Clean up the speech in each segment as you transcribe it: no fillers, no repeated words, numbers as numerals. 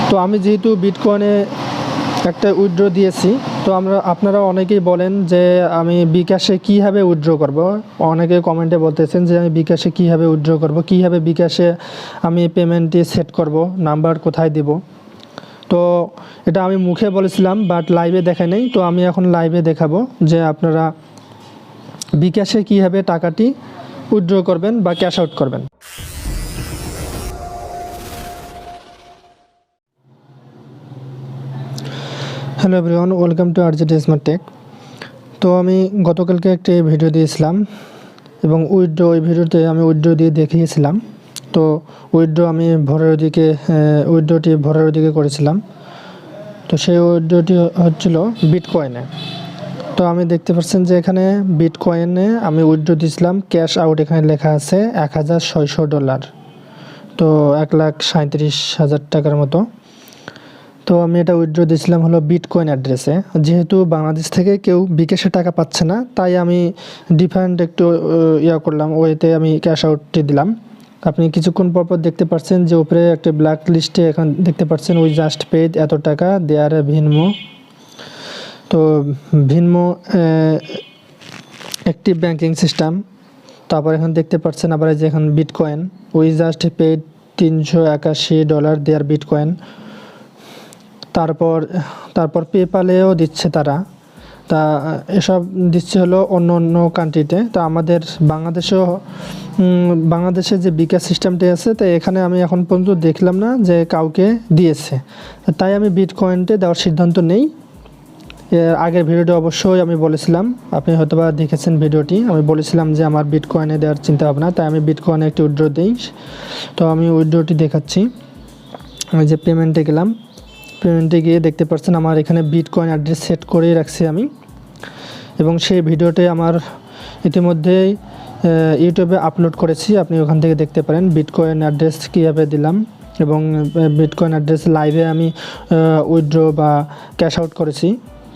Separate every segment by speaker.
Speaker 1: তো আমি যেহেতু বিটকয়েনে একটা উইথড্র দিয়েছি, তো আপনারা অনেকেই বলেন যে আমি বিকাশে কীভাবে উইথড্র করব। অনেকে কমেন্টে বলতেছেন যে আমি বিকাশে কীভাবে উইথড্র করব, কীভাবে বিকাশে আমি পেমেন্টটি সেট করব, নাম্বার কোথায় দেব। তো এটা আমি মুখে বলেছিলাম, বাট লাইভে দেখাই নাই। তো আমি এখন লাইভে দেখাবো যে আপনারা বিকাশে কীভাবে টাকাটি উইথড্র করবেন বা ক্যাশ আউট করবেন। Hello everyone, welcome to RZ smart tech. তো আমি গতকালকে একটি ভিডিও দিয়েছিলাম এবং ওই ভিডিওতে আমি উইথড্র দিয়ে দেখিয়েছিলাম। তো আমি উইথড্রটি ভোরের দিকে করেছিলাম। তো সেই উইথড্রটি হচ্ছিল বিটকয়েনে। তো আমি দেখতে পাচ্ছেন যে এখানে বিটকয়েনে আমি উইথড্র দিয়েছিলাম, ক্যাশ আউট এখানে লেখা আছে $1600, তো 1,37,000 টাকার মতো। তো আমি এটা উইথড্র দিয়েছিলাম হলো বিটকয়েন অ্যাড্রেসে। যেহেতু বাংলাদেশ থেকে কেউ বিকাশে টাকা পাচ্ছে না, তাই আমি ডিফারেন্ট একটু করলাম, ওয়েতে আমি ক্যাশ আউটটি দিলাম। আপনি কিছুক্ষণ পরপর দেখতে পাচ্ছেন যে উপরে একটা ব্ল্যাক লিস্টে এখন দেখতে পাচ্ছেন উই জাস্ট পেড এত টাকা দেয়ার ভিনমো। তো ভিনমো একটি ব্যাংকিং সিস্টেম। তারপর এখন দেখতে পাচ্ছেন আবার যে এখন bitcoin we just paid $381 there bitcoin. তারপর পেপ্যালেও দিচ্ছে তারা। তা এসব দিচ্ছে হলো অন্য কান্ট্রিতে। তা আমাদের বাংলাদেশে যে বিকাশ সিস্টেমটি আছে, তো এখানে আমি এখন পর্যন্ত দেখলাম না যে কাউকে দিয়েছে। তাই আমি বিটকয়েনতে দেওয়ার সিদ্ধান্ত নেই। এর আগের ভিডিওটি অবশ্যই আমি বলেছিলাম, আপনি হয়তোবা দেখেছেন ভিডিওটি। আমি বলেছিলাম যে আমার বিটকয়েনে দেওয়ার চিন্তা ভাবনা, তাই আমি বিটকয়েনে একটি উইথড্র দিই। তো আমি উইথড্রটি দেখাচ্ছি। আমি যে পেমেন্টে গেলাম, পেমেন্টে গিয়ে দেখতে পাচ্ছেন আমার এখানে বিটকয়েন অ্যাড্রেস সেট করে রাখছি আমি, এবং সেই ভিডিওটি আমার ইতিমধ্যেই ইউটিউবে আপলোড করেছি। আপনি ওখান থেকে দেখতে পারেন বিটকয়েন অ্যাড্রেস কীভাবে দিলাম, এবং বিটকয়েন অ্যাড্রেস লাইভে আমি উইথড্র বা ক্যাশ আউট করেছি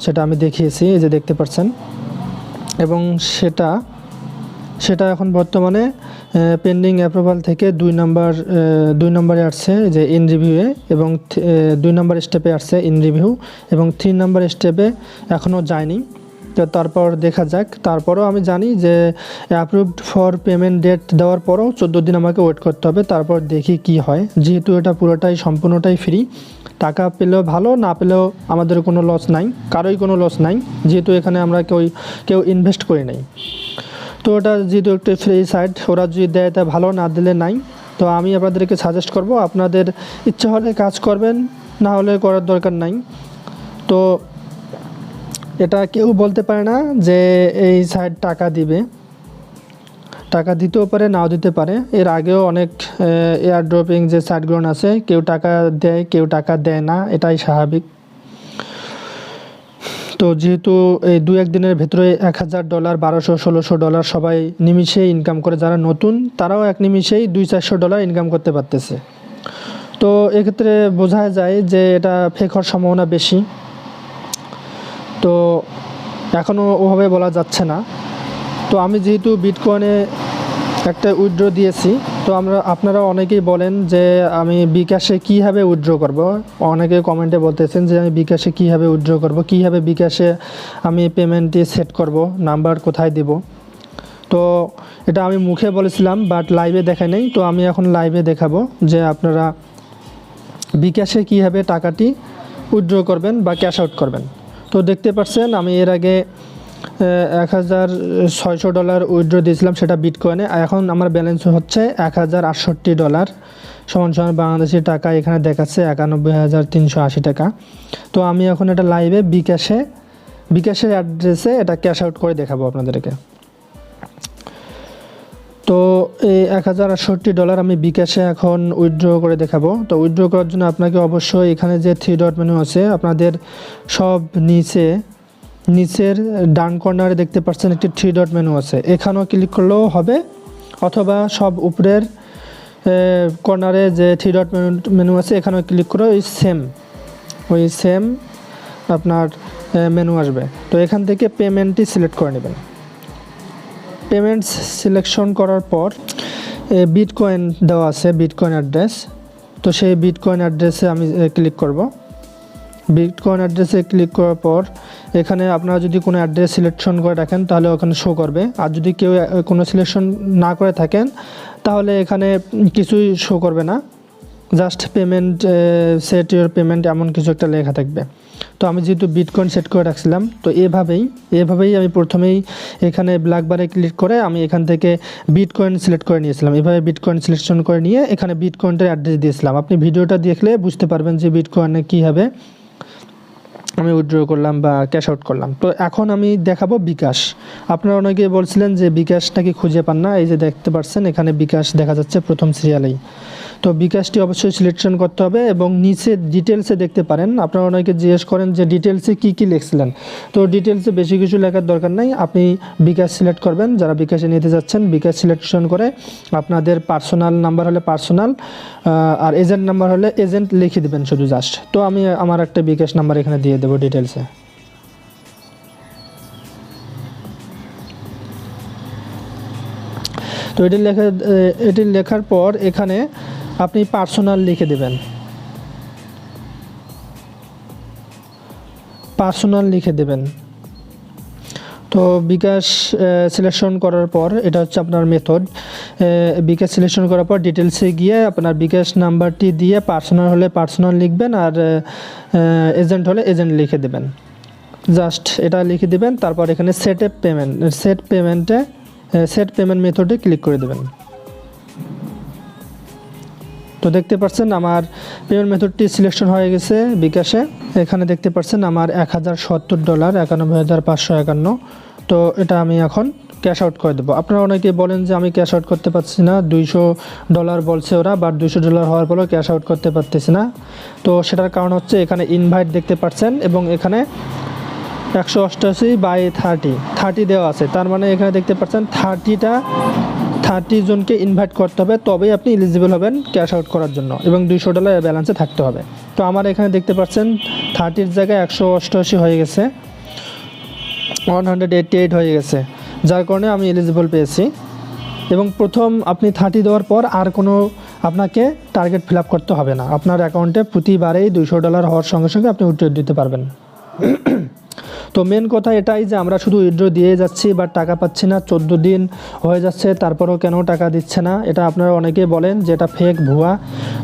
Speaker 1: সেটা আমি দেখিয়েছি, এই যে দেখতে পাচ্ছেন। এবং সেটা এখন বর্তমানে পেন্ডিং অ্যাপ্রুভাল থেকে 2 নম্বরে আসছে যে ইন রিভিউয়ে, এবং 2 নম্বর স্টেপে আসছে ইন রিভিউ, এবং 3 নম্বর স্টেপে এখনও যায়নি। তো তারপর দেখা যাক। তারপরও আমি জানি যে অ্যাপ্রুভড ফর পেমেন্ট ডেট দেওয়ার পরও 14 দিন আমাকে ওয়েট করতে হবে। তারপর দেখি কি হয়। যেহেতু এটা সম্পূর্ণটাই ফ্রি, টাকা পেলেও ভালো, না পেলেও আমাদের কোনো লস নাই, কারোই কোনো লস নাই, যেহেতু এখানে আমরা কেউ ইনভেস্ট করি নাই। তো ওটা যেহেতু একটু ফ্রি সাইট, ওরা যদি দেয় তা ভালো, না দিলে নাই। তো আমি আপনাদেরকে সাজেস্ট করব, আপনাদের ইচ্ছা হলে কাজ করবেন, না হলে করার দরকার নাই। তো এটা কেউ বলতে পারে না যে এই সাইট টাকা দিবে। টাকা দিতেও পারে, নাও দিতে পারে। এর আগেও অনেক এয়ার ড্রপিং যে সাইটগুলো আছে, কেউ টাকা দেয়, কেউ টাকা দেয় না, এটাই স্বাভাবিক। তো যেহেতু এই 2-1 দিনের ভেতরে $1,000, $1,200, $1,600 সবাই নিমিষেই ইনকাম করে, যারা নতুন তারাও এক নিমিষেই $200-400 ইনকাম করতে পারতেছে। তো এক্ষেত্রে বোঝা যায় যে এটা ফেক হওয়ার সম্ভাবনা বেশি। তো এখনও ওভাবে বলা যাচ্ছে না। তো আমি যেহেতু বিটকয়েনে একটা উইথড্র দিয়েছি, তো আপনারা অনেকেই বলেন যে আমি বিকাশে কীভাবে উইথড্র করব। অনেকে কমেন্টে বলতেছেন যে আমি বিকাশে কীভাবে উইথড্র করব, কীভাবে বিকাশে আমি পেমেন্টটি সেট করব, নাম্বার কোথায় দেব। তো এটা আমি মুখে বলেছিলাম, বাট লাইভে দেখাই নাই। তো আমি এখন লাইভে দেখাবো যে আপনারা বিকাশে কীভাবে টাকাটি উইথড্র করবেন বা ক্যাশ আউট করবেন। তো দেখতে পাচ্ছেন আমি এর আগে $1,600 উইথড্র দিয়েছিলাম, সেটা বিটকয়েনে। এখন আমার ব্যালেন্স হচ্ছে $1,068 সমান বাংলাদেশি টাকা এখানে দেখাচ্ছে 91,380 টাকা। তো আমি এখন এটা লাইভে বিকাশের অ্যাড্রেসে এটা ক্যাশ আউট করে দেখাবো আপনাদেরকে। তো এই $1,068 আমি বিকাশে এখন উইথড্র করে দেখাবো। তো উইথড্র করার জন্য আপনাকে অবশ্যই এখানে যে 3 ডট মেনু আছে, আপনাদের সব নিচের ডান কর্নারে দেখতে পাচ্ছেন একটি 3 ডট মেনু আছে, এখানেও ক্লিক করলেও হবে, অথবা সব উপরের কর্নারে যে 3 ডট মেনু আছে এখানেও ক্লিক করে ওই সেম আপনার মেনু আসবে। তো এখান থেকে পেমেন্টটি সিলেক্ট করে নেবেন। পেমেন্ট সিলেকশন করার পর বিটকয়েন দেওয়া আছে, বিটকয়েন অ্যাড্রেস। তো সেই বিটকয়েন অ্যাড্রেসে আমি ক্লিক করব। বিটকয়েন অ্যাড্রেসে ক্লিক করার পর এখানে আপনারা যদি কোনো অ্যাড্রেস সিলেকশন করে রাখেন তাহলে ওখানে শো করবে, আর যদি কেউ কোনো সিলেকশন না করে থাকেন তাহলে এখানে কিছুই শো করবে না, just payment set your payment এমন কিছু একটা লেখা থাকবে। তো আমি যেহেতু বিটকয়েন সেট করে রাখছিলাম, তো এভাবেই আমি প্রথমেই এখানে ব্ল্যাক বারে ক্লিক করে আমি এখান থেকে বিটকয়েন সিলেক্ট করে নিয়েছিলাম। এভাবে বিটকয়েন সিলেকশন করে নিয়ে এখানে বিটকয়েনটার অ্যাড্রেস দিয়েছিলাম। আপনি ভিডিওটা দেখলে বুঝতে পারবেন যে বিটকয়েনে কী হবে আমি উইথড্র করলাম বা ক্যাশ আউট করলাম। তো এখন আমি দেখাবো বিকাশ। আপনারা অনেকে বলছিলেন যে বিকাশ নাকি খুঁজে পান না, এই যে দেখতে পাচ্ছেন এখানে বিকাশ দেখা যাচ্ছে প্রথম সিরিয়ালেই। তো বিকাশটি অবশ্যই সিলেকশন করতে হবে এবং নিচে ডিটেলসে দেখতে পারেন। আপনারা অনেকে জিজ্ঞেস করেন যে ডিটেলসে কী লিখছিলেন, তো ডিটেলসে বেশি কিছু লেখার দরকার নাই, আপনি বিকাশ সিলেক্ট করবেন। যারা বিকাশে নিতে যাচ্ছেন বিকাশ সিলেকশন করে আপনাদের পার্সোনাল নাম্বার হলে পার্সোনাল আর এজেন্ট নাম্বার হলে এজেন্ট লিখে দেবেন শুধু জাস্ট। তো আমি আমার একটা বিকাশ নাম্বার এখানে দিয়ে দেবো ডিটেলসে। তো এটি লেখার পর এখানে আপনি পার্সোনাল লিখে দেবেন, তো বিকাশ সিলেকশন করার পর এটা হচ্ছে আপনার মেথড। বিকাশ সিলেকশন করার পর ডিটেলসে গিয়ে আপনার বিকাশ নাম্বারটি দিয়ে পার্সোনাল হলে পার্সোনাল লিখবেন আর এজেন্ট হলে এজেন্ট লিখে দেবেন, জাস্ট এটা লিখে দেবেন। তারপর এখানে সেট পেমেন্ট মেথডে ক্লিক করে দেবেন। তো দেখতে পাচ্ছেন আমার পেমেন্ট মেথডটি সিলেকশন হয়ে গেছে বিকাশে। এখানে দেখতে পাচ্ছেন আমার $1070 $91,551। তো এটা আমি এখন ক্যাশ আউট করে দেবো। আপনারা অনেকে বলেন যে আমি ক্যাশ আউট করতে পারছি না, $200 বলছে ওরা, বাট $200 হওয়ার পরেও ক্যাশ আউট করতে পারতেছি না। তো সেটার কারণ হচ্ছে এখানে ইনভাইট দেখতে পাচ্ছেন এবং এখানে 188/30 দেওয়া আছে। তার মানে এখানে দেখতে পাচ্ছেন 30 জনকে ইনভাইট করতে হবে, তবেই আপনি এলিজিবল হবেন ক্যাশ আউট করার জন্য এবং $200 ব্যালেন্সে থাকতে হবে। তো আমার এখানে দেখতে পাচ্ছেন 30 জায়গায় 188 হয়ে গেছে, 188 হয়ে গেছে, যার কারণে আমি এলিজিবল পেয়েছি। এবং প্রথম আপনি 30 দেওয়ার পর আর কোনো আপনাকে টার্গেট ফিল আপ করতে হবে না, আপনার অ্যাকাউন্টে প্রতিবারেই $200 হওয়ার সঙ্গে সঙ্গে আপনি উইথড্র দিতে পারবেন। তো মেন কথা এটাই যে আমরা শুধু উইথড্র দিয়ে যাচ্ছি বা টাকা পাচ্ছি না, 14 দিন হয়ে যাচ্ছে তারপরেও কেন টাকা দিচ্ছে না, এটা আপনারা অনেকেই বলেন যে এটা ফেক ভুয়া।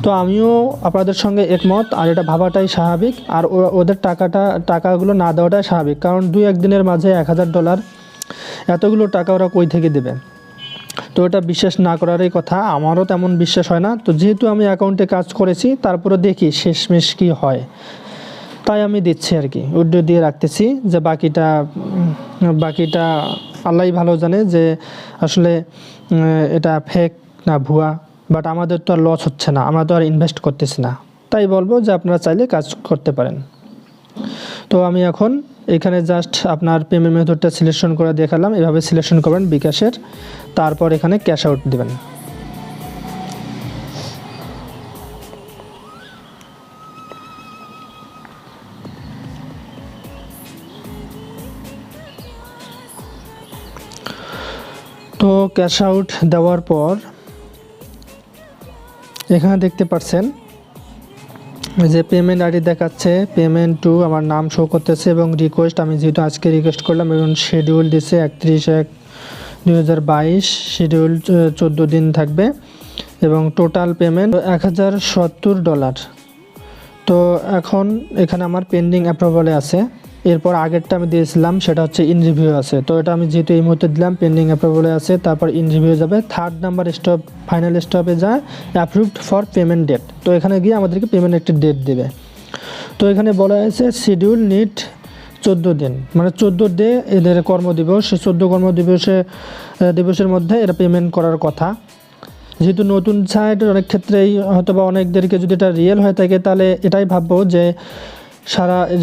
Speaker 1: তো আমিও আপনাদের সঙ্গে একমত, আর এটা ভাবাটাই স্বাভাবিক, আর ওদের টাকাগুলো না দেওয়াটাই স্বাভাবিক, কারণ 2-1 দিনের মাঝে $1000 এতগুলো টাকা ওরা কই থেকে দেবে। তো এটা বিশ্বাস না করারই কথা, আমারও তেমন বিশ্বাস হয় না। তো যেহেতু আমি অ্যাকাউন্টে কাজ করেছি তারপরে দেখি শেষমেশ কী হয়, তাই আমি দিচ্ছি আর কি, উইথড্র দিয়ে রাখতেছি। যে বাকিটা আল্লাহই ভালো জানে যে আসলে এটা ফেক না ভুয়া, বাট আমাদের তো আর লস হচ্ছে না, আমরা তো আর ইনভেস্ট করতেছি না, তাই বলবো যে আপনারা চাইলে কাজ করতে পারেন। তো আমি এখন এখানে জাস্ট আপনার পেমেন্ট মেথডটা সিলেকশন করে দেখালাম, এভাবে সিলেকশন করবেন বিকাশের, তারপর এখানে ক্যাশ আউট দেবেন। তো ক্যাশ আউট দেওয়ার পর এখানে দেখতে পাচ্ছেন যে পেমেন্ট আইডি দেখাচ্ছে, পেমেন্ট টু আমার নাম শো করতেছে এবং রিকোয়েস্ট, আমি যেহেতু আজকে রিকোয়েস্ট করলাম এবং শিডিউল দিছে 31/1/2022, শিডিউল 14 দিন থাকবে এবং টোটাল পেমেন্ট $1070। তো এখন এখানে আমার পেন্ডিং অ্যাপ্রুভালে আছে, এরপর আগেরটা আমি দিয়েছিলাম সেটা হচ্ছে ইন রিভিউ আছে। তো এটা আমি যেহেতু এই মুহূর্তে দিলাম পেন্ডিং অ্যাপ্রুভালে আছে, তারপর ইন রিভিউ যাবে, 3rd নাম্বার স্টপ ফাইনাল স্টপে যায় অ্যাপ্রুভড ফর পেমেন্ট ডেট। তো এখানে গিয়ে আমাদেরকে পেমেন্ট একটি ডেট দেবে। তো এখানে বলা হয়েছে শিডিউল নিড 14 দিন, মানে 14 ডে এদের কর্মদিবস, 14 কর্মদিবসের মধ্যে এরা পেমেন্ট করার কথা। যেহেতু নতুন সাইট অনেক ক্ষেত্রেই হয়তো বা অনেকদেরকে যদি এটা রিয়েল হয়ে থাকে তাহলে এটাই ভাববো যে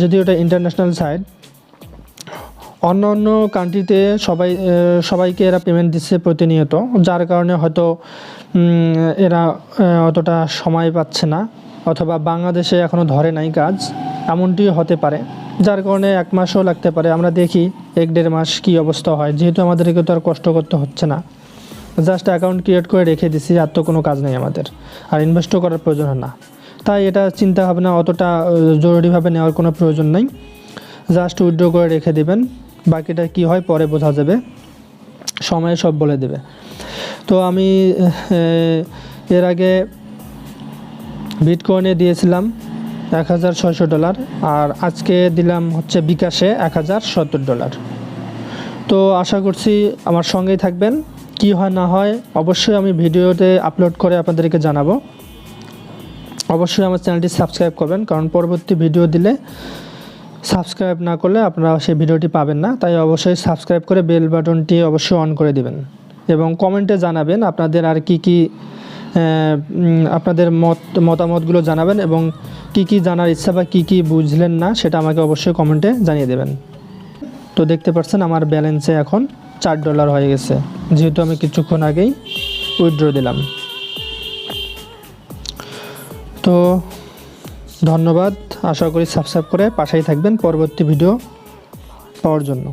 Speaker 1: যদি ওটা ইন্টারন্যাশনাল সাইট, অন্য কান্ট্রিতে সবাইকে এরা পেমেন্ট দিচ্ছে প্রতিনিয়ত, যার কারণে হয়তো এরা অতটা সময় পাচ্ছে না, অথবা বাংলাদেশে এখনও ধরে নাই কাজ, এমনটি হতে পারে, যার কারণে 1 মাসও লাগতে পারে। আমরা দেখি 1-1.5 মাস কী অবস্থা হয়, যেহেতু আমাদেরকে তো আর কষ্ট করতে হচ্ছে না, জাস্ট অ্যাকাউন্ট ক্রিয়েট করে রেখে দিছি, আর তো কোনো কাজ নেই আমাদের, আর ইনভেস্টও করার প্রয়োজন হয় না। তাই এটা চিন্তা ভাবনা অতটা জরুরিভাবে নেওয়ার কোনো প্রয়োজন নেই। জাস্ট উইথড্র করে রেখে দিবেন, বাকিটা কি হয় পরে বোঝা যাবে, সময়ে সব বলে দেবে। তো আমি এর আগে বিটকয়েনে দিয়েছিলাম $1,600, আর আজকে দিলাম হচ্ছে বিকাশে $1,070। তো আশা করছি আমার সঙ্গেই থাকবেন। কি হয় না হয় অবশ্যই আমি ভিডিওতে আপলোড করে আপনাদেরকে জানাবো। অবশ্যই আমার চ্যানেলটি সাবস্ক্রাইব করবেন, কারণ পরবর্তী ভিডিও দিলে সাবস্ক্রাইব না করলে আপনারা সেই ভিডিওটি পাবেন না। তাই অবশ্যই সাবস্ক্রাইব করে বেল বাটনটি অবশ্যই অন করে দিবেন, এবং কমেন্টে জানাবেন আপনাদের আর কি আপনাদের মতামতগুলো জানাবেন, এবং কি জানার ইচ্ছা বা কি বুঝলেন না সেটা আমাকে অবশ্যই কমেন্টে জানিয়ে দেবেন। তো দেখতে পাচ্ছেন আমার ব্যালেন্সে এখন $4 হয়ে গেছে, যেহেতু আমি কিছুক্ষণ আগেই উইথড্র দিলাম। তো ধন্যবাদ, আশা করি সাবস্ক্রাইব করে পাশেই থাকবেন পরবর্তী ভিডিও পাওয়ার জন্য।